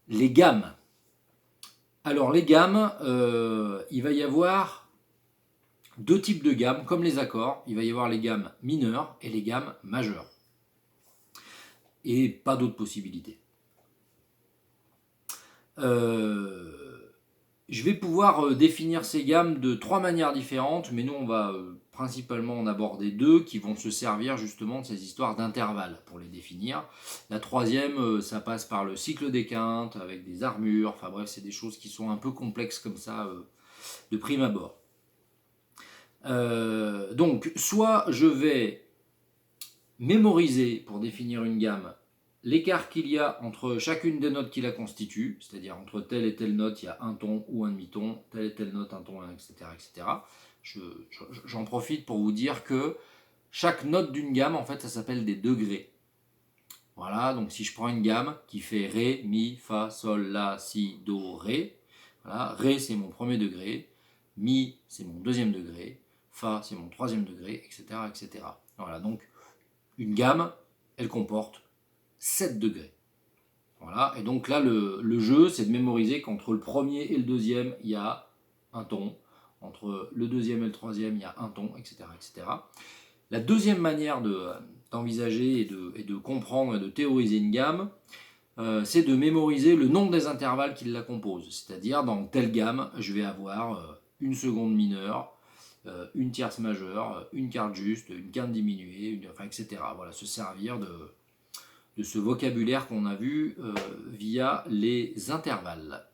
Les gammes. Alors les gammes, il va y avoir deux types de gammes, comme les accords. Il va y avoir les gammes mineures et les gammes majeures. Et pas d'autres possibilités. Je vais pouvoir définir ces gammes de trois manières différentes, mais nous on va principalement en aborder deux qui vont se servir justement de ces histoires d'intervalles pour les définir. La troisième, ça passe par le cycle des quintes avec des armures, enfin bref, c'est des choses qui sont un peu complexes comme ça de prime abord. Donc, soit je vais mémoriser pour définir une gamme l'écart qu'il y a entre chacune des notes qui la constituent, c'est-à-dire entre telle et telle note, il y a un ton ou un demi-ton, telle et telle note, un ton, etc. etc. J'en profite pour vous dire que chaque note d'une gamme, en fait, ça s'appelle des degrés. Voilà, donc si je prends une gamme qui fait Ré, Mi, Fa, Sol, La, Si, Do, Ré, voilà, Ré c'est mon premier degré, Mi c'est mon deuxième degré, Fa c'est mon troisième degré, etc. etc. Voilà, donc une gamme, elle comporte 7 degrés. Voilà, et donc là, le jeu, c'est de mémoriser qu'entre le premier et le deuxième, il y a un ton. Entre le deuxième et le troisième, il y a un ton, etc. etc. La deuxième manière d'envisager et de comprendre et de théoriser une gamme, c'est de mémoriser le nombre des intervalles qui la composent. C'est-à-dire, dans telle gamme, je vais avoir une seconde mineure, une tierce majeure, une quarte juste, une quinte diminuée, enfin, etc. Voilà, se servir de ce vocabulaire qu'on a vu via les intervalles.